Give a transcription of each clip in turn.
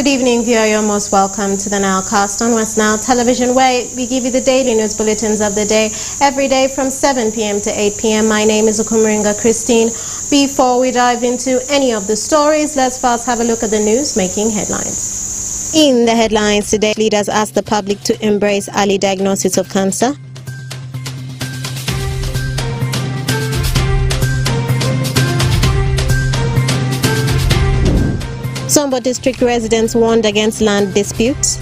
Good evening, viewer. You're most welcome to the NILE CAST on Westnile Television, where we give you the daily news bulletins of the day, every day from 7 p.m. to 8 p.m. My name is Okumaringa Christine. Before we dive into any of the stories, let's first have a look at the news making headlines. In the headlines today, leaders ask the public to embrace early diagnosis of cancer. Zombo District residents warned against land disputes.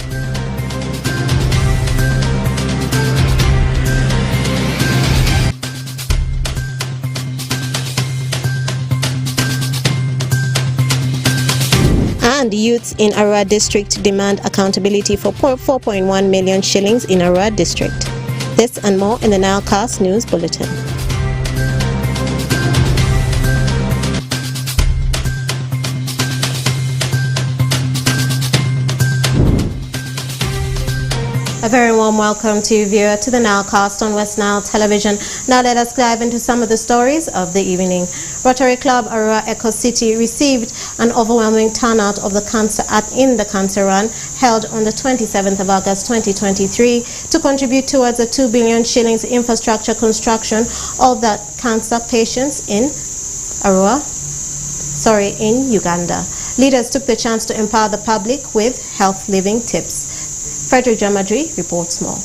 And youths in Arua District demand accountability for 4.1 million shillings in Arua District. This and more in the NILE CAST News Bulletin. A very warm welcome to you, viewer, to the NILE CAST on Westnile Television. Now let us dive into some of the stories of the evening. Rotary Club Arua Eco City received an overwhelming turnout of the in the Cancer Run held on the 27th of August 2023 to contribute towards the 2 billion shillings infrastructure construction of the cancer patients in Uganda. Leaders took the chance to empower the public with health living tips. Frederick Jamadri reports more.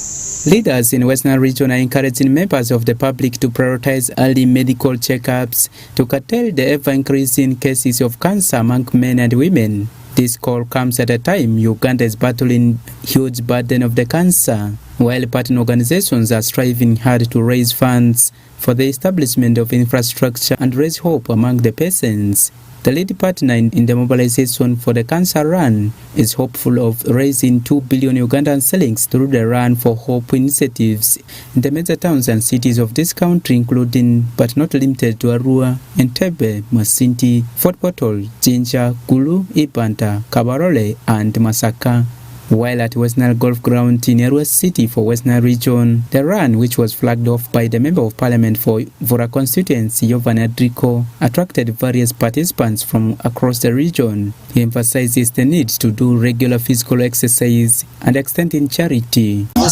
Leaders in Westnile region are encouraging members of the public to prioritize early medical checkups to curtail the ever-increasing cases of cancer among men and women. This call comes at a time Uganda is battling huge burden of the cancer, while partner organizations are striving hard to raise funds for the establishment of infrastructure and raise hope among the patients. The lead partner in the mobilization for the Cancer Run is hopeful of raising 2 billion Ugandan shillings through the Run for Hope initiatives in the major towns and cities of this country, including but not limited to Arua, Entebbe, Masinti, Fort Portal, Jinja, Gulu, Ibanta, Kabarole, and Masaka. While at Westnile Golf Ground in Arua City for Westnile region, the run, which was flagged off by the Member of Parliament for Vora constituency, Yovan Adriko, attracted various participants from across the region. He emphasizes the need to do regular physical exercise and extending charity. All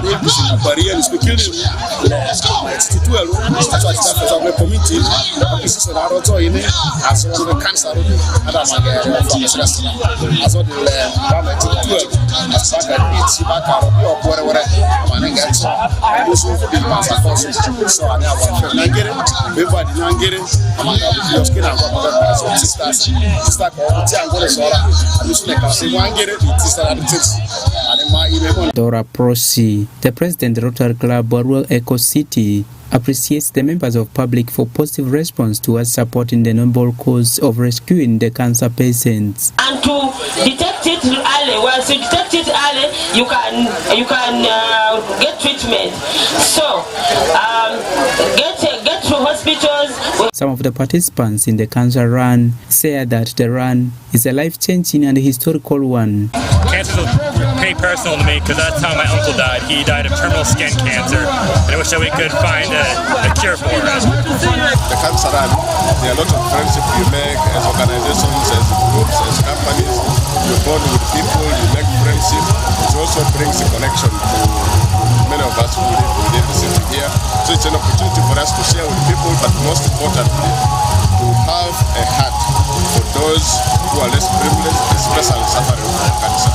the issues in the barrier is speaking institutional committee is also in as well as cancer and as well Dora Prosi, the president of Rotary Club Arua Eco City, appreciates the members of public for positive response towards supporting the noble cause of rescuing the cancer patients. And to detect it early, once you detect it early, you can get treatment. So get to hospitals. Some of the participants in the Cancer Run say that the run is a life-changing and historical one. Cancer is pretty personal to me because that's how my uncle died. He died of terminal skin cancer, and I wish that we could find a cure for it. The Cancer Run, there are a lot of friendships you make as organizations, as groups, as companies. You bond with people, you make friendship. It also brings a connection to many of us who live within the city here. So it's an opportunity for us to share with people, but most importantly, to have a heart for those who are less privileged, especially suffering from cancer.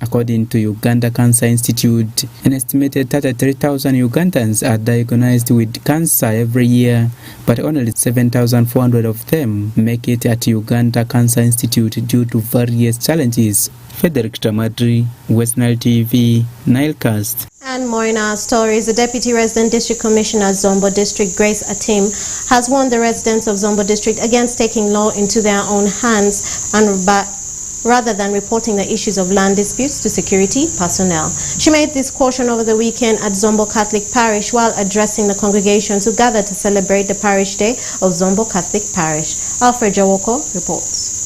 According to Uganda Cancer Institute, an estimated 33,000 Ugandans are diagnosed with cancer every year, but only 7,400 of them make it at Uganda Cancer Institute due to various challenges. Frederick Jamadri, Westnile TV, NILE CAST. And more in our stories, the Deputy Resident District Commissioner Zombo District, Grace Atim, has warned the residents of Zombo District against taking law into their own hands and rather than reporting the issues of land disputes to security personnel. She made this caution over the weekend at Zombo Catholic Parish while addressing the congregations who gathered to celebrate the Parish Day of Zombo Catholic Parish. Alfred Jawoko reports.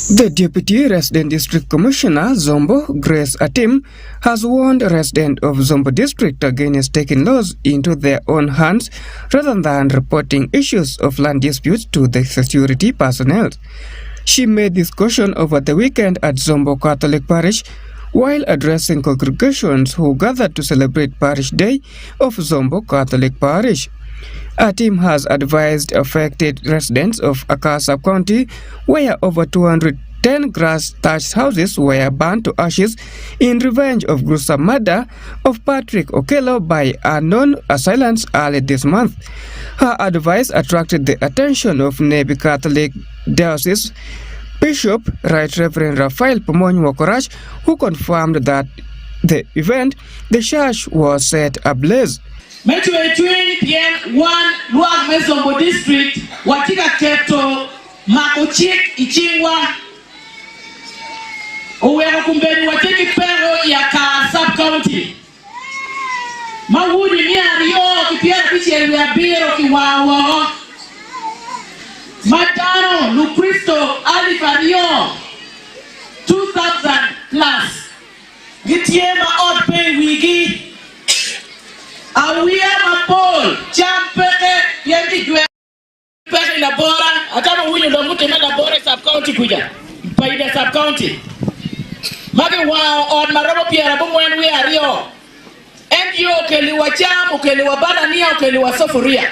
The Deputy Resident District Commissioner, Zombo, Grace Atim, has warned residents of Zombo District against taking laws into their own hands rather than reporting issues of land disputes to the security personnel. She made this caution over the weekend at Zombo Catholic Parish while addressing congregations who gathered to celebrate Parish Day of Zombo Catholic Parish. Atim has advised affected residents of Accra Sub-County, where over 210 grass-thatched houses were burned to ashes in revenge of gruesome murder of Patrick Okello by unknown assailants early this month. Her advice attracted the attention of Nebi Catholic Diocese Bishop Right Reverend Raphael Pomony Wokorach, who confirmed that the church was set ablaze. Metwetwin pien one Luag Mesombo District watika keto makochik ichingwa uweka kumbeni watiki pero ya ka sub-county mawudi miario kipiara pichi ya biro kiwawa matano Lukristo alifario 2,000 plus gitiema odd pay wigi awia mapol champeke yendi jwe peke la bora atama huyo ndo mtu menda bora sub-county kuja paida sub-county mage wao on marobo piara bomwen we ario NGO keliwa cham keliwa banania keliwa sofuria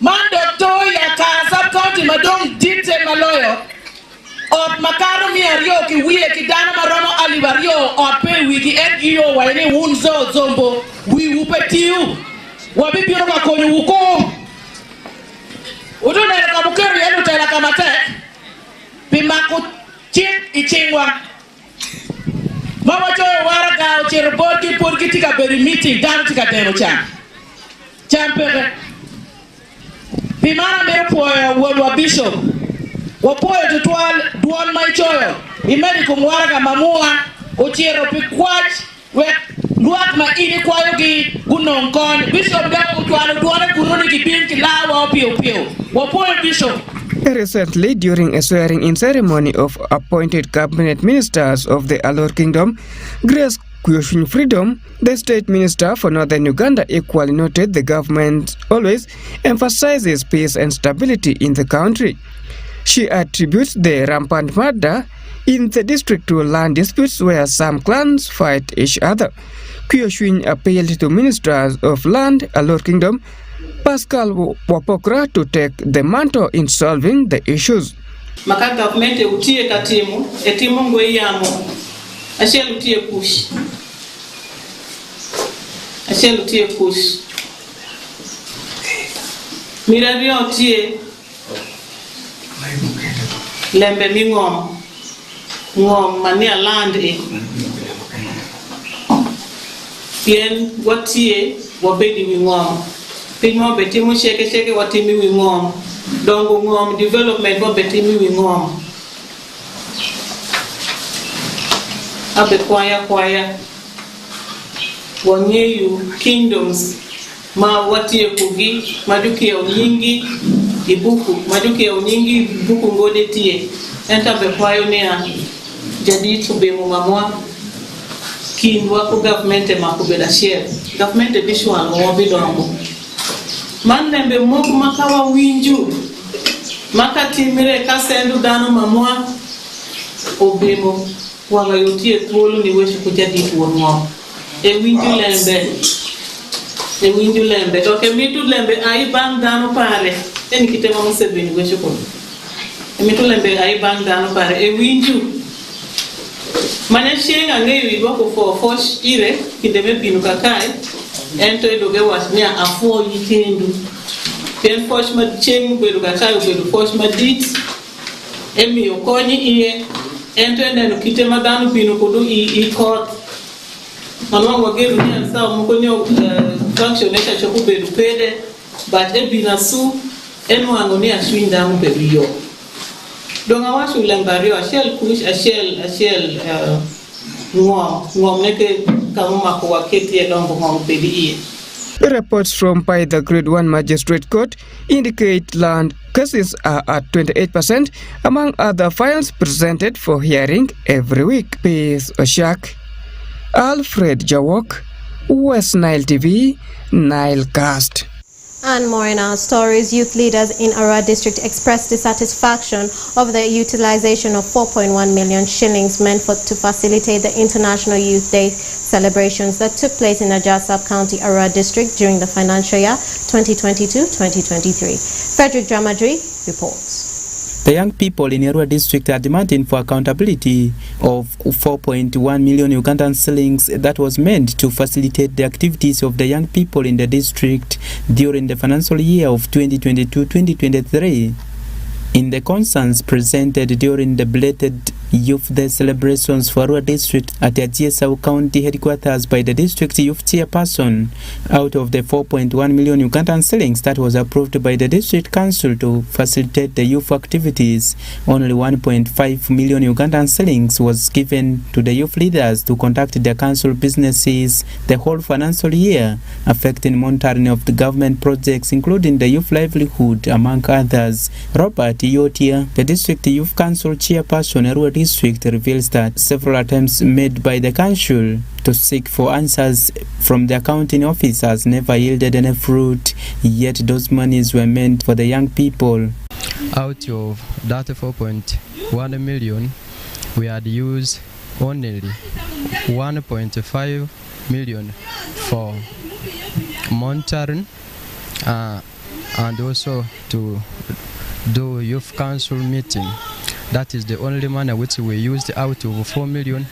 mando to ya ka sub-county madong dite maloyo ot makaro mi ario ki wiye ki dano maromo alivario ot pe wiki NGO waini unzo Zombo wi upetiu wabibiro makonyo uko uduna ka bukero yenu tela kamate bimako chip ichingwa mama cho waraga uchirboti porki tika beri meeting dan tika demo champere bimara mbere poyo wa bishop wapoyo tutwal dual maichoyo imedi kumwaraga mamua uchiero pikwach we luak ma ini kwayo gi gunonkon bishop gawo utwalo duale kuruni kipinki lawa opio wapoyo bishop. Recently, during a swearing-in ceremony of appointed cabinet ministers of the Alor Kingdom, Grace Kuyoshin Freedom, the state minister for northern Uganda, equally noted the government always emphasizes peace and stability in the country. She attributes the rampant murder in the district to land disputes where some clans fight each other. Kuyoshin appealed to ministers of land, Alor Kingdom, Pascal Wapokra, to take the mantle in solving the issues. Maka government utie katimu, etimu ngwe yamo, ashel utie push. Ashel utie push. Mirabi utie lembe mingom, ngom mania land e. Pien watie wabedi mingom. Pimo betimu sheke watimi wingom. Dongo ngom development wa betimi wingom. Abe kwaya. Wanyeyu kingdoms ma watie kugi maduki ya unyingi ibuku maduki ya unyingi ibuku ngode tie enta be kwayo nea jadi tubemu mamwa kindwa ku government ma ku beda share government bishwan mo bidongo mannembe moku makawa winju makati mire kasendu dano mamwa obemo wanga yotie tolo ni weshi kujadi tuonwa e winju lembe toke mitu lembe ai bang dano pare eni kitema musebeni weshi ko e mitu lembe ai bang dano pare e winju mane shenga ngewi wako for fosh ire kindeme binu kakai ento edoge wasnia afo yikendu pen fosh ma cheng bedu kakai bedu fosh ma dit emi okoni iye ento endeno kitema dano binu kodu I court manwa wageru ni ansa mukonyo function esha choku bedu pede but ebina su enu angoni aswinda mu bedu yo donga washu lembario ashel kush ashel ngom neke kama mako waketi elongo ngom bedi. Reports from the Grade 1 Magistrate Court indicate land cases are at 28% among other files presented for hearing every week. Peace Oshak, Alfred Jawok, Westnile TV, Nile Cast. And more in our stories, youth leaders in Arua district expressed dissatisfaction of the utilization of 4.1 million shillings meant to facilitate the International Youth Day celebrations that took place in Ajah Sub-County, Arua district during the financial year 2022-2023. Frederick Dramadri reports. The young people in Arua district are demanding for accountability of 4.1 million Ugandan shillings that was meant to facilitate the activities of the young people in the district during the financial year of 2022-2023. In the concerns presented during the belated Youth Day celebrations for Arua district at Ajah Sub-County headquarters by the district youth chairperson, out of the 4.1 million Ugandan shillings that was approved by the district council to facilitate the youth activities, only 1.5 million Ugandan shillings was given to the youth leaders to conduct their council businesses the whole financial year, affecting monitoring of the government projects including the youth livelihood among others. Robert Yotia, the district youth council chairperson Arua district, reveals that several attempts made by the council to seek for answers from the accounting officers never yielded any fruit, yet those monies were meant for the young people. Out of that 4.1 million, we had used only 1.5 million for monitoring and also to do youth council meeting. That is the only money which we used out of 4 million.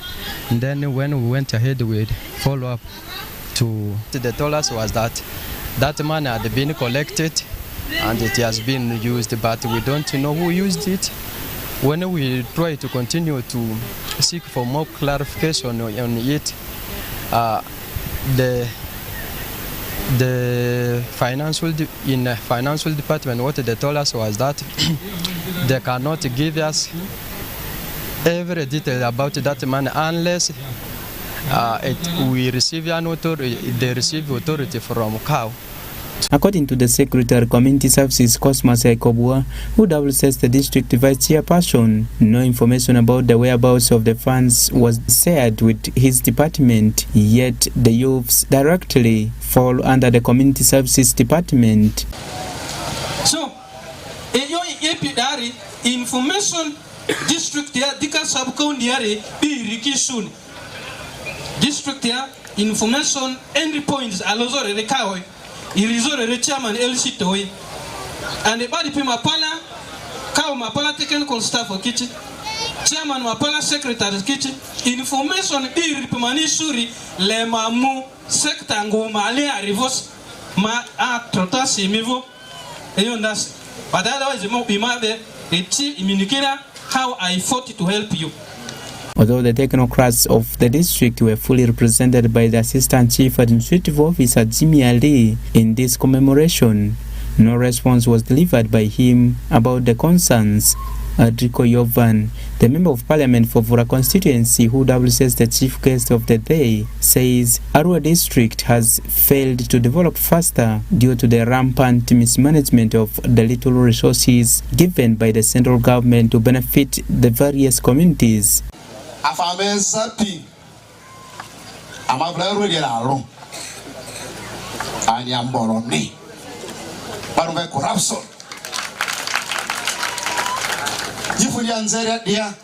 And then when we went ahead with follow-up to the told us was that money had been collected and it has been used, but we don't know who used it. When we try to continue to seek for more clarification on it, the financial department, what they told us was that they cannot give us every detail about that money unless we receive an authority, they receive authority from COW. According to the Secretary Community Services Cosmas Ekobua, who says the district vice chairperson, no information about the whereabouts of the funds was shared with his department, yet the youths directly fall under the Community Services Department. So, information district ya dika sub-county yare be rikishun. District ya information entry points alozore rekawe. Irizore the chairman LC Toy and the body pima pala cow mapala technical staff of kitchen chairman mapala secretary kitchen information iripimani suri le mamu sector ngo male arivos ma a trotasi mivo eyondas but otherwise mo bima the chief communicator how I fought to help you. Although the technocrats of the district were fully represented by the Assistant Chief Administrative Officer Jimmy Ali in this commemoration, no response was delivered by him about the concerns. Adriko Yovan, the Member of Parliament for Vura constituency, who says the chief guest of the day, says Arua district has failed to develop faster due to the rampant mismanagement of the little resources given by the central government to benefit the various communities. Afamesa pi amabla rodi la ron ani amboro ni parumbe corruption yifuli anzere dia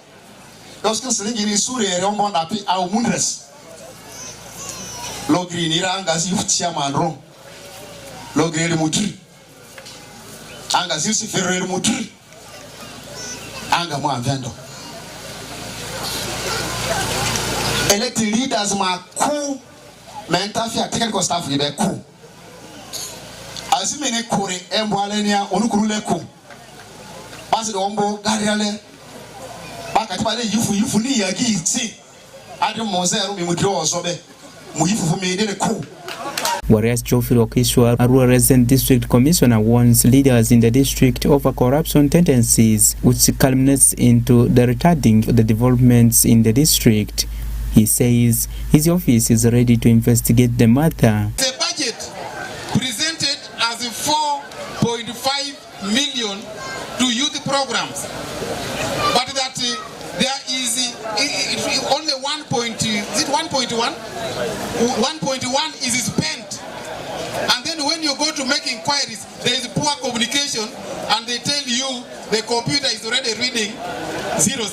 lorsque selingi ni suri rombo na pi au mundres logri ni ranga si futia manro logri le mutri anga si ferre le mutri anga mo avendo elected leaders ma ku mental fear technical staff ni be ku azimene kore embwalenia onukurule ku basi de ombo gariale bakati bale yifu ni yagi iti ade mozeru mi mudiro osobe mu yifu mi de ku. Whereas Geoffrey Okishwa, Arua Resident District Commissioner, warns leaders in the district over corruption tendencies, which culminates into the retarding of the developments in the district. He says his office is ready to investigate the matter. The budget million to youth programs, but that there is only 1.1 is spent. And then when you go to make inquiries, there is poor communication, and they tell you the computer is already reading 00.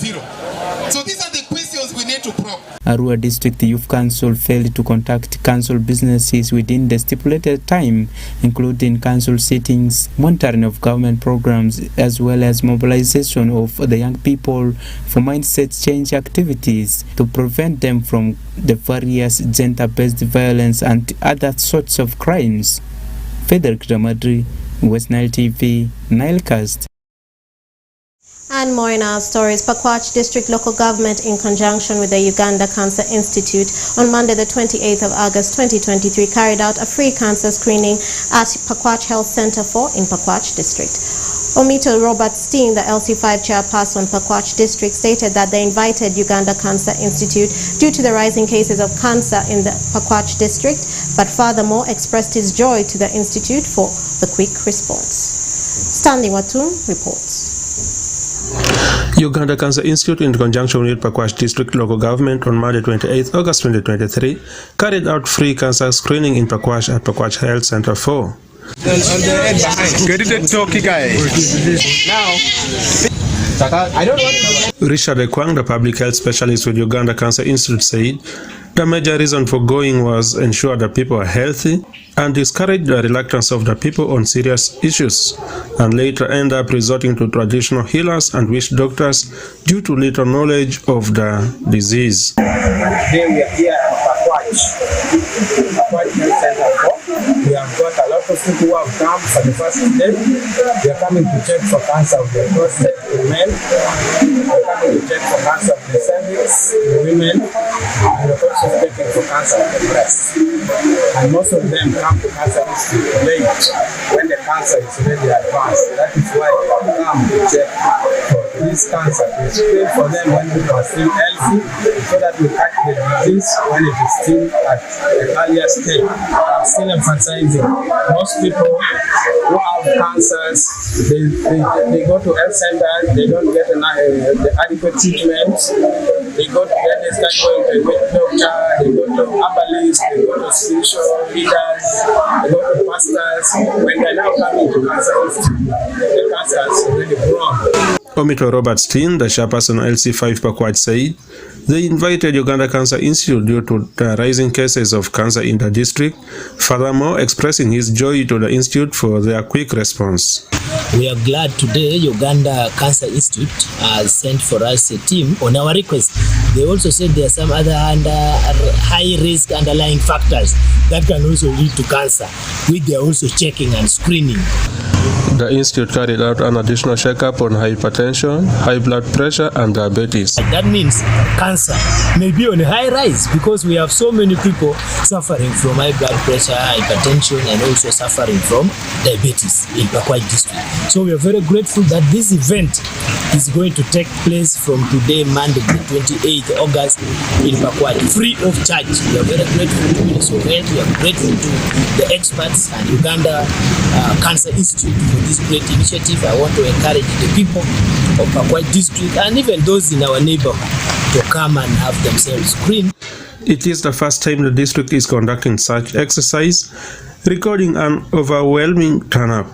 So these are the questions we need to probe. Arua District Youth Council failed to contact council businesses within the stipulated time, including council sittings, monitoring of government programs, as well as mobilization of the young people for mindset change activities to prevent them from the various gender-based violence and other sorts of crimes. Frederick Ramadri, Westnile TV, NILE CAST. And more in our stories. Pakwach District Local Government, in conjunction with the Uganda Cancer Institute, on Monday the 28th of August 2023, carried out a free cancer screening at Pakwach Health Center 4 in Pakwach District. Omito Robert Steen, the LC5 chairperson Pakwach District, stated that they invited Uganda Cancer Institute due to the rising cases of cancer in the Pakwach District, but furthermore expressed his joy to the institute for the quick response. Stanley Watum reports. Uganda Cancer Institute, in conjunction with Pakwach District Local Government, on Monday 28 August 2023, carried out free cancer screening in Pakwach at Pakwach Health Center 4. On the end behind. Get the talkie guy. Now, I don't want to... Richard Ekwang, the public health specialist with Uganda Cancer Institute, said the major reason for going was ensure that people are healthy and discourage the reluctance of the people on serious issues, and later end up resorting to traditional healers and witch doctors due to little knowledge of the disease. Today we are here at Pakwach Health Center 4. We have got a lot of people who have come for the first day. They are coming to check for cancer of the prostate in men. They are coming to check for cancer of the cervix in women. And they are also checking for cancer of the breast. And most of them come to Cancer Institute late when the cancer is already advanced. That is why we have come to check for this cancer, to screen for them when people are still healthy, so that we catch the disease when it is still at the earlier stage. I'm still emphasizing, most people who have cancers, they go to health centers, they don't get the adequate treatment. They go to get going to a witch doctor, they go to herbalists, they go to spiritual leaders, they go to pastors. When they're now coming to cancer, the cancer is already grown. Omito Robert Steen, the chairperson of LC5 Pakwach, said they invited Uganda Cancer Institute due to the rising cases of cancer in the district, furthermore expressing his joy to the institute for their quick response. We are glad today Uganda Cancer Institute has sent for us a team on our request. They also said there are some other high-risk underlying factors that can also lead to cancer, which they are also checking and screening. The institute carried out an additional checkup on hypertension, high blood pressure, and diabetes. That means cancer may be on a high rise because we have so many people suffering from high blood pressure, hypertension, and also suffering from diabetes in Pakwach District. So we are very grateful that this event is going to take place from today, Monday, the 28th August in Pakwach, free of charge. We are very grateful to Ministry of Health. We are grateful to the experts and Uganda Cancer Institute for this great initiative. I want to encourage the people of Pakwach District and even those in our neighborhood to come and have themselves screened. It is the first time the district is conducting such exercise, recording an overwhelming turnout.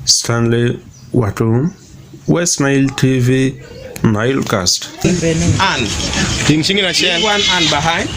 Stanley Watum, Westnile TV, NILE CAST. And one and behind.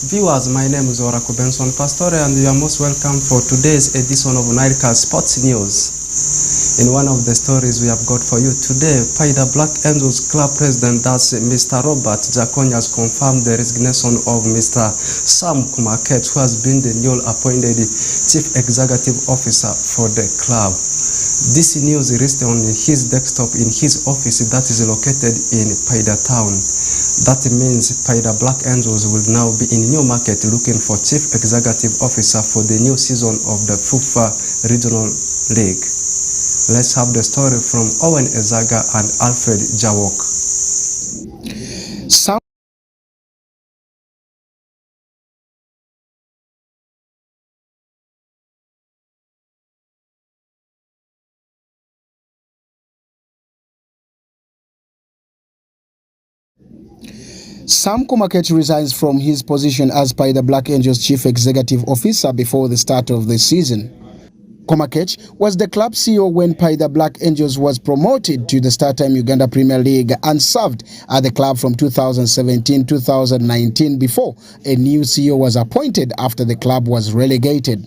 Viewers, my name is Oracle Benson Pastore and you are most welcome for today's edition of NILE CAST Sports News. In one of the stories we have got for you today, Paida Black Angels Club President, that's Mr. Robert Jaconya, has confirmed the resignation of Mr. Sam Kumaket, who has been the newly appointed Chief Executive Officer for the club. This news reached on his desktop in his office that is located in Paida Town. That means Paida Black Angels will now be in Newmarket looking for Chief Executive Officer for the new season of the FUFA Regional League. Let's have the story from Owen Ezaga and Alfred Jawok. Sam Kumaket resigns from his position as Paida Black Angels Chief Executive Officer before the start of the season. Kumaket was the club CEO when Paida Black Angels was promoted to the StarTime Uganda Premier League and served at the club from 2017-2019 before a new CEO was appointed after the club was relegated.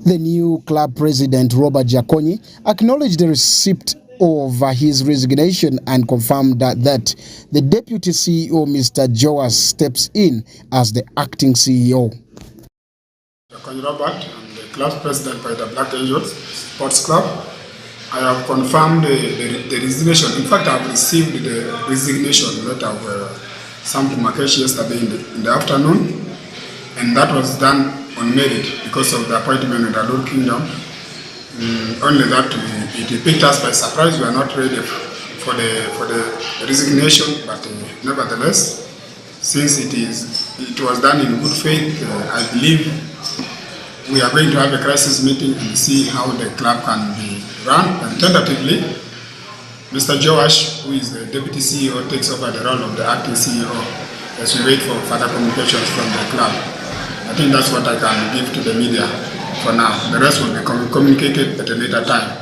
The new club president, Robert Jaconya, acknowledged the receipt of his resignation and confirmed that the deputy CEO, Mr. Joas, steps in as the acting CEO. Jaconya Robert, Club President by the Black Angels Sports Club. I have confirmed the resignation. In fact, I have received the resignation letter of Sam Kumaket yesterday in the afternoon, and that was done on merit because of the appointment in the Lord Kingdom. Only that it picked us by surprise. We are not ready for the resignation, but nevertheless, since it was done in good faith, I believe we are going to have a crisis meeting and see how the club can be run. And tentatively, Mr. Joash, who is the deputy CEO, takes over the role of the acting CEO as we wait for further communications from the club. I think that's what I can give to the media for now. The rest will be communicated at a later time.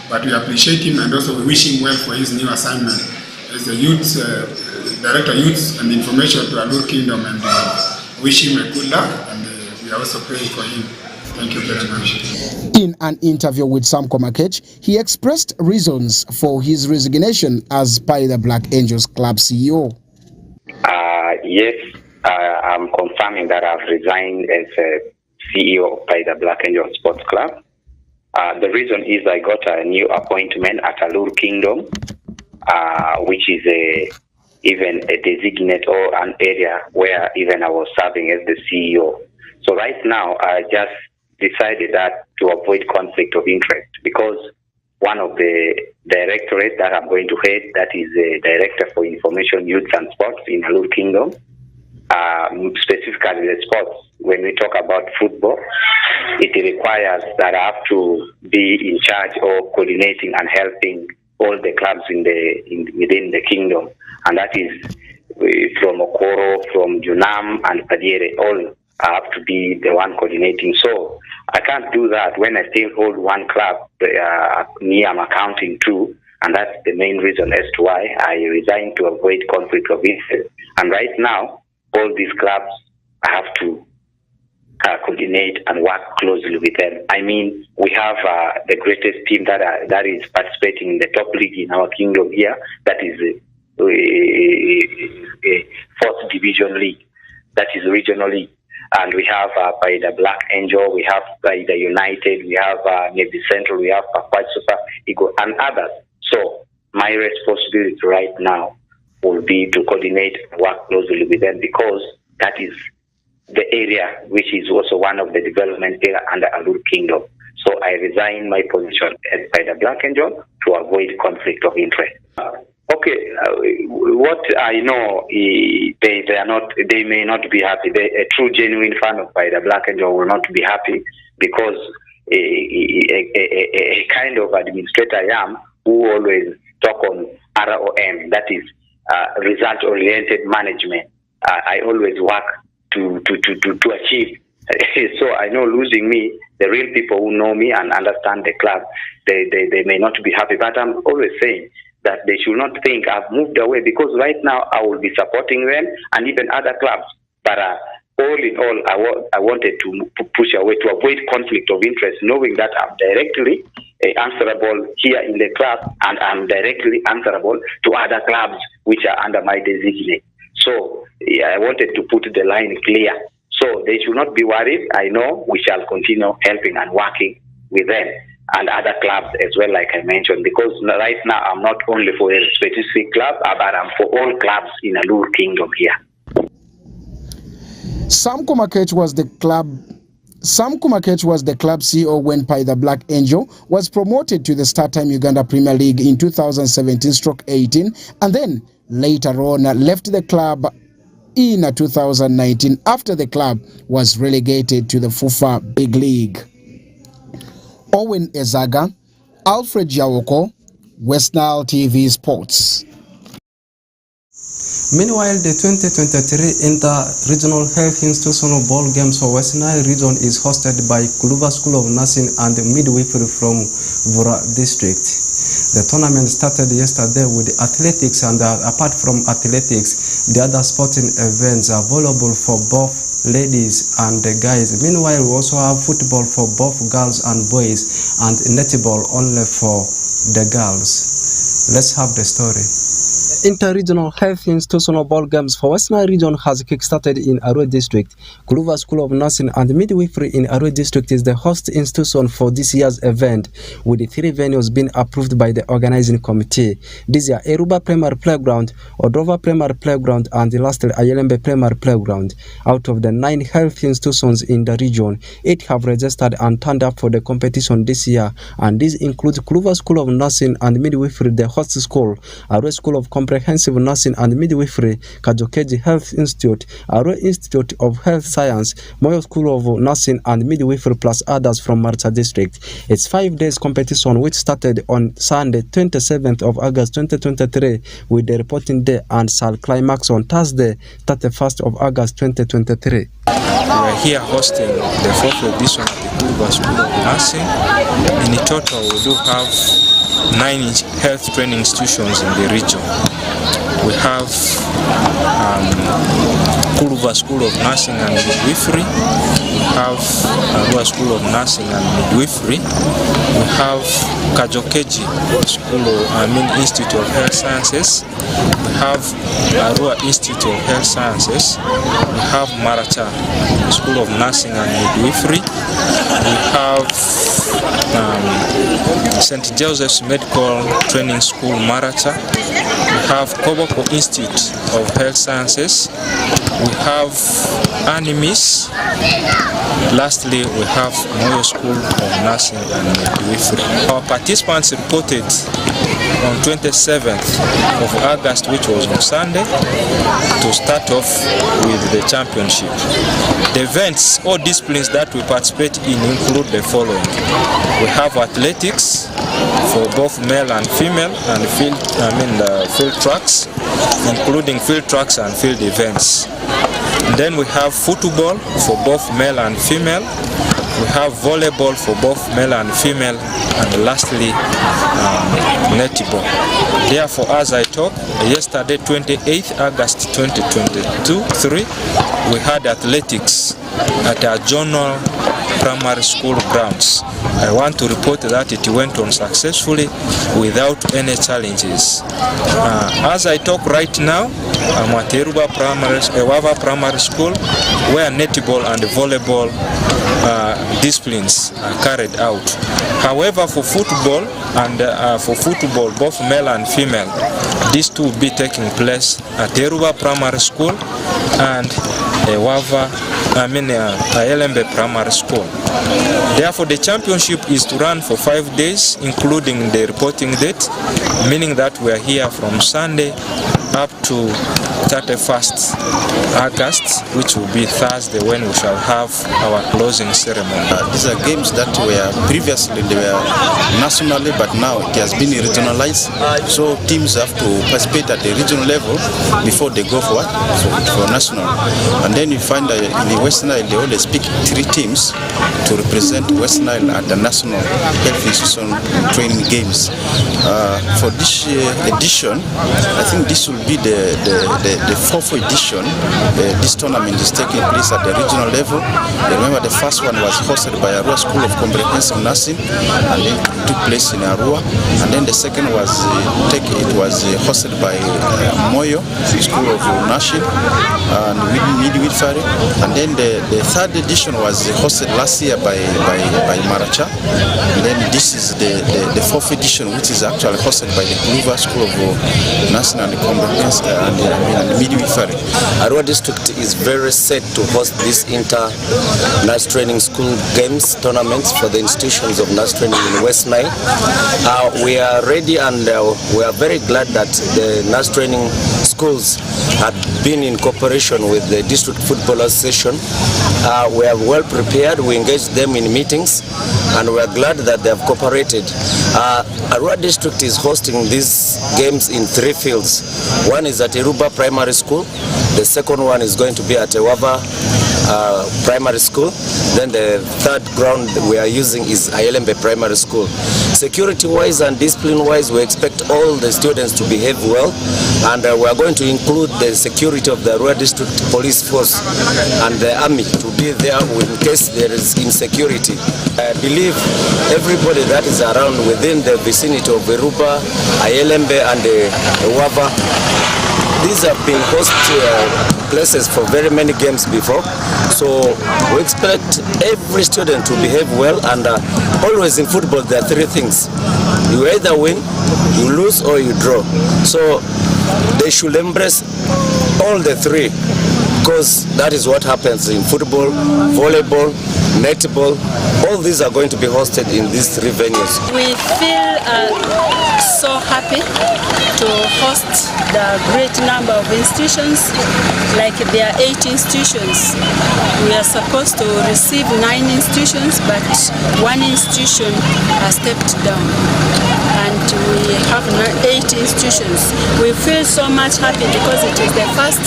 But we appreciate him and also we wish him well for his new assignment as the youth director of youth and information to Alur Kingdom, and wish him a good luck, and we are also praying for him. Thank you very much. In an interview with Sam Kumaket, he expressed reasons for his resignation as Paida Black Angels Club CEO. Yes, I'm confirming that I've resigned as CEO of Paida Black Angels Sports Club. The reason is I got a new appointment at Alur Kingdom, which is even a designate or an area where even I was serving as the CEO. So right now, I just decided that to avoid conflict of interest, because one of the directorates that I'm going to head, that is the Director for Information, Youth and Sports in Alur Kingdom, specifically the sports. When we talk about football, it requires that I have to be in charge of coordinating and helping all the clubs within the kingdom, and that is from Okoro, from Junam and Padiere, all I have to be the one coordinating. So I can't do that when I still hold one club near I'm accounting to, and that's the main reason as to why I resigned, to avoid conflict of interest. And right now, all these clubs, I have to coordinate and work closely with them. I mean, we have the greatest team that is participating in the top league in our kingdom here, that is a fourth division league, that is regional league. And we have Paida Black Angel, we have Paida United, we have Navy Central, we have Papai Super Eagle, and others. So my responsibility right now will be to coordinate and work closely with them, because that is the area which is also one of the development area under Alur Kingdom. So I resign my position as Paida Black Angel to avoid conflict of interest. Okay, what I know, they may not be happy. A true, genuine fan of Paida Black Angel will not be happy, because a kind of administrator I am, who always talk on ROM, that is result-oriented management. I always work to achieve. So I know losing me, the real people who know me and understand the club, they may not be happy. But I'm always saying that they should not think I've moved away, because right now I will be supporting them and even other clubs. But all in all, I wanted to push away to avoid conflict of interest, knowing that I'm directly answerable here in the club, and I'm directly answerable to other clubs which are under my designate. So I wanted to put the line clear. So they should not be worried. I know we shall continue helping and working with them and other clubs as well, like I mentioned, because right now I'm not only for a specific club, but I'm for all clubs in Alur Kingdom here. Sam Kumakech was the club CEO when Paida Black Angel was promoted to the Startime Uganda Premier League in 2017-18, and then later on left the club in 2019 after the club was relegated to the FUFA Big League. Owen Ezaga, Alfred Jawoko, Westnile TV Sports. Meanwhile, the 2023 Inter-Regional Health Institutional Ball Games for Westnile region is hosted by Kuluva School of Nursing and Midwifery from Vura District. The tournament started yesterday with athletics, and apart from athletics, the other sporting events are available for both ladies and guys. Meanwhile, we also have football for both girls and boys, and netball only for the girls. Let's have the story. Inter-Regional Health Institutional Ball Games for Westnile region has kick-started in Arua District. Kuluva School of Nursing and Midwifery in Arua District is the host institution for this year's event, with the 3 venues being approved by the organizing committee. These are Eruba Primary Playground, Odrova Primary Playground, and lastly Ayelembe Primary Playground. Out of the 9 health institutions in the region, 8 have registered and turned up for the competition this year, and these include Kuluva School of Nursing and Midwifery, the host school, Arua School of Comprehensive Nursing and Midwifery, Kajokeji Health Institute, Arua Institute of Health Science, Moyo School of Nursing and Midwifery, plus others from Marcha District. It's 5 days competition which started on Sunday 27th of August 2023 with the reporting day and shall climax on Thursday 31st of August 2023. We are here hosting the 4th edition of the Kuluva School of Nursing. In total, we do have 9 health training institutions in the region. We have Kuluva School of Nursing and Midwifery. We have Arua School of Nursing and Midwifery. We have Kajokeji Institute of Health Sciences. We have Arua Institute of Health Sciences. We have Maracha School of Nursing and Midwifery. We have St. Joseph's Medical Training School, Maracha. We have Koboko Institute of Health Sciences. We have Animis. Lastly, we have Moyo School of Nursing and Midwifery. Our participants reported on 27th of August, which was on Sunday, to start off with the championship. The events or disciplines that we participate in include the following. We have athletics for both male and female, and field tracks, including field tracks and field events. And then we have football for both male and female. We have volleyball for both male and female, and lastly netball. Therefore, as I talk, yesterday 28th August 2023, we had athletics at our Journal Primary School grounds. I want to report that it went on successfully without any challenges. As I talk right now, I'm at Eruba Primary School, where netball and volleyball disciplines are carried out. However, for football, both male and female, these two will be taking place at Eruba Primary School and Ayelembe Primary School. Therefore, the championship is to run for 5 days, including the reporting date, meaning that we are here from Sunday up to 31st August, which will be Thursday, when we shall have our closing ceremony. These are games that were previously nationally, but now it has been regionalized. So teams have to participate at the regional level before they go for national. And then you find that in the Westnile they always pick 3 teams to represent Westnile at the national health institution training games. For this edition, I think this will be the the fourth edition. This tournament is taking place at the regional level. Remember, the first one was hosted by Arua School of Comprehensive Nursing, and then it took place in Arua. And then the second was hosted by Moyo School of Nursing and midwifery. And then the third edition was hosted last year by Maracha. And then this is the fourth edition, which is actually hosted by the Kluva School of Nursing and Comprehensive and midwifery. Arua District is very set to host this inter-nurse training school games tournaments for the institutions of nurse training in Westnile. We are ready, and we are very glad that the nurse training schools have been in cooperation with the District Football Association. We are well prepared. We engaged them in meetings, and we are glad that they have cooperated. Arua District is hosting these games in 3 fields. One is at Iruba Primary School. The second one is going to be at Ewava Primary School. Then the third ground we are using is Ayelembe Primary School. Security-wise and discipline-wise, we expect all the students to behave well, and we are going to include the security of the Arua District Police Force and the Army to be there in case there is insecurity. I believe everybody that is around within the vicinity of Iruba, Ayelembe and Ewava, these have been host places for very many games before, so we expect every student to behave well. And always in football there are 3 things: you either win, you lose, or you draw. So they should embrace all the 3, because that is what happens in football, volleyball, netball. All these are going to be hosted in these 3 venues. We feel so happy to host the great number of institutions. Like there are 8 institutions. We are supposed to receive 9 institutions, but 1 institution has stepped down, and we have 8 institutions. We feel so much happy because it is the first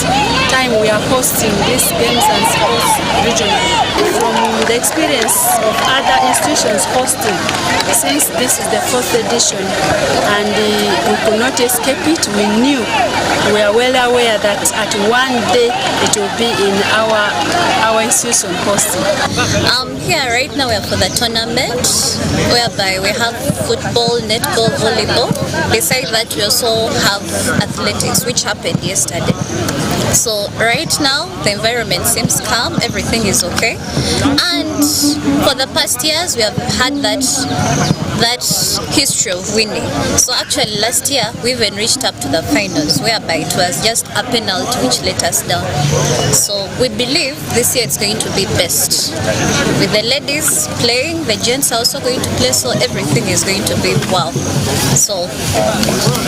time we are hosting these games and sports regionally. From the experience of other institutions hosting, since this is the 4th edition and we could not escape it, we are well aware that at one day it will be in our institution hosting. Here right now we are for the tournament, whereby we have football, netball, volleyball. Besides that, we also have athletics, which happened yesterday. So right now the environment seems calm, everything is okay, and for the past years we have had that history of winning. So actually last year we even reached up to the finals, whereby it was just a penalty which let us down. So we believe this year it's going to be best, with the ladies playing, the gents are also going to play, so everything is going to be wow. So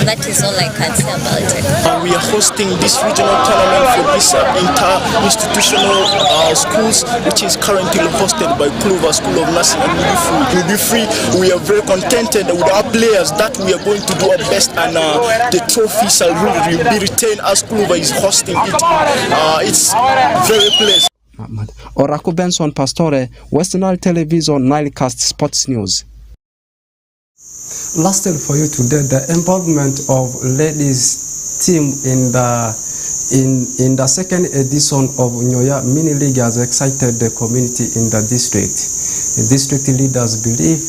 that is all I can say about it. We are hosting this regional tournament for this inter-institutional schools, which is currently hosted by Kluva School of Nursing and Midwifery. We are very contented with our players that we are going to do our best, and the trophy shall really be retained as Kluva is hosting it. It's very pleasant. Oraku Benson Pastore, Westnile Television, NILE CAST Sports News. Lastly for you today, the involvement of ladies team in the second edition of Nyoya Mini League has excited the community in the district. The district leaders believe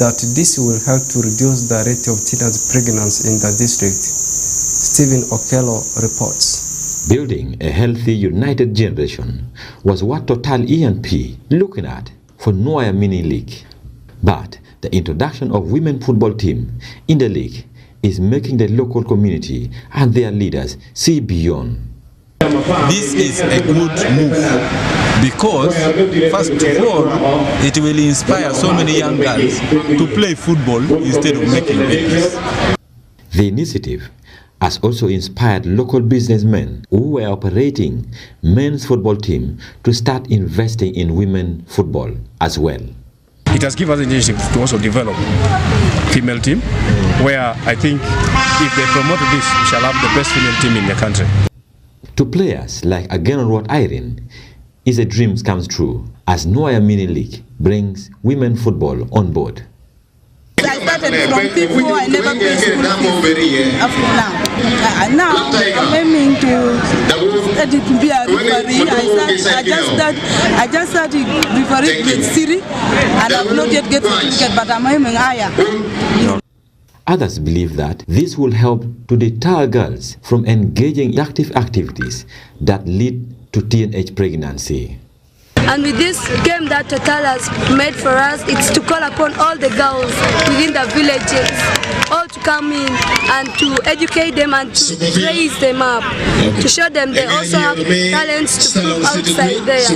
that this will help to reduce the rate of teenage pregnancy in the district. Stephen Okello reports. Building a healthy, united generation was what Total E&P looking at for Nyoya Mini League. But the introduction of women football team in the league is making the local community and their leaders see beyond. This is a good move because, first of all, it will inspire so many young girls to play football instead of making babies. The initiative has also inspired local businessmen who were operating men's football team to start investing in women football as well. It has given us an initiative to also develop female team, where I think if they promote this, we shall have the best female team in the country. To players like Agenonwat Irene, is a dream comes true as Nyoya Mini League brings women football on board. I I started from P4, I never paid school fees up to now. Now I'm aiming to study to be a referee. I just started referee grade 3 and I've not yet get certificate, but I'm aiming higher. Others believe that this will help to deter girls from engaging in active activities that lead to teenage pregnancy. And with this game that Total has made for us, it's to call upon all the girls within the villages, all to come in and to educate them and to raise them up, to show them they also have talents to prove outside there.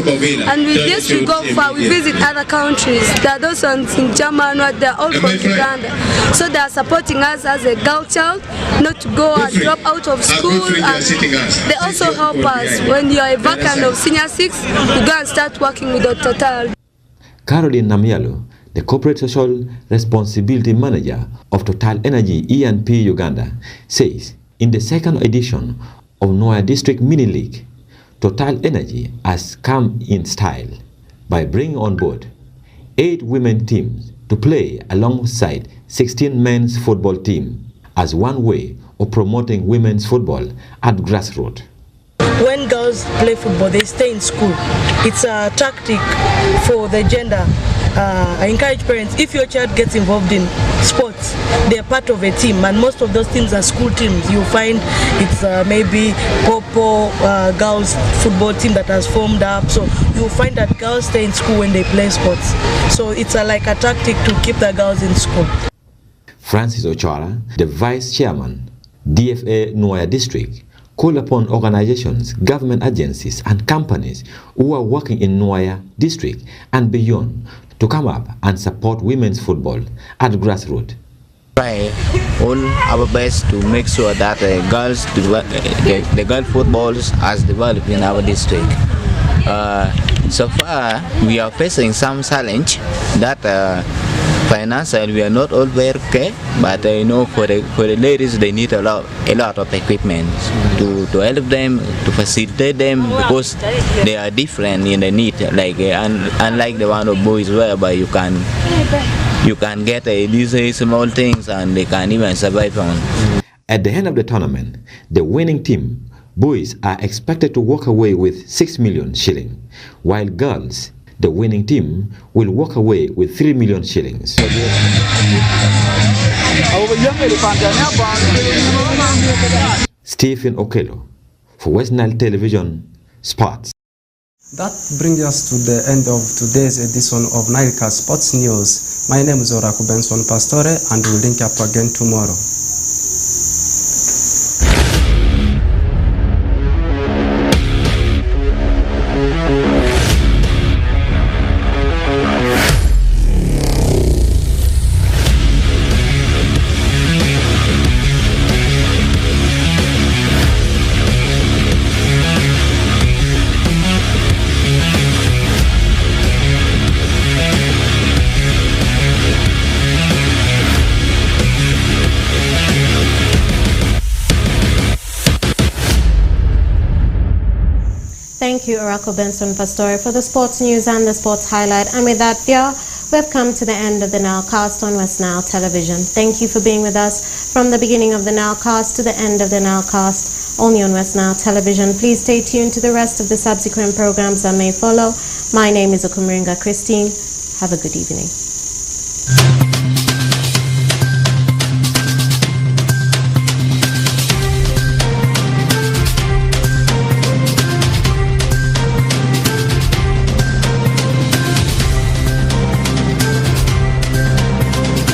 And with this we go far, we visit other countries. There are those ones in Germany, they're all from Uganda. So they are supporting us as a girl child, not to go and drop out of school. And they also help us when you are a vacant of senior 6, you go and start working with the Total. Caroline Namialo, the Corporate Social Responsibility Manager of Total Energy E&P Uganda, says in the second edition of Noya District Mini League, Total Energy has come in style by bringing on board 8 women teams to play alongside 16 men's football teams as one way of promoting women's football at grassroots. When girls play football, they stay in school. It's a tactic for the gender. I encourage parents, if your child gets involved in sports, they're part of a team, and most of those teams are school teams. You find it's maybe Popo girls football team that has formed up. So you'll find that girls stay in school when they play sports. So it's like a tactic to keep the girls in school. Francis Ochara, the Vice Chairman, DFA Noya District, call upon organizations, government agencies and companies who are working in Noya District and beyond to come up and support women's football at grassroots. Try all our best to make sure that the girl footballs has developed in our district. So far we are facing some challenge that financially we are not all very okay, but I know for the ladies they need a lot of equipment to help them, to facilitate them, because they are different in the need, like unlike the one of boys whereby you can get these small things and they can even survive on. At the end of the tournament, the winning team, boys, are expected to walk away with 6 million shillings, while girls, the winning team, will walk away with 3 million shillings. Stephen Okello for Westnile Television, Sports. That brings us to the end of today's edition of NILE CAST Sports News. My name is Oraku Benson Pastore, and we'll link up again tomorrow. Thank you, Oracle Benson Pastore, for the sports news and the sports highlight. And with that, dear, we've come to the end of the NILE Cast on Westnile Television. Thank you for being with us from the beginning of the NILE Cast to the end of the NILE Cast, only on Westnile Television. Please stay tuned to the rest of the subsequent programs that may follow. My name is Okumringa Christine. Have a good evening.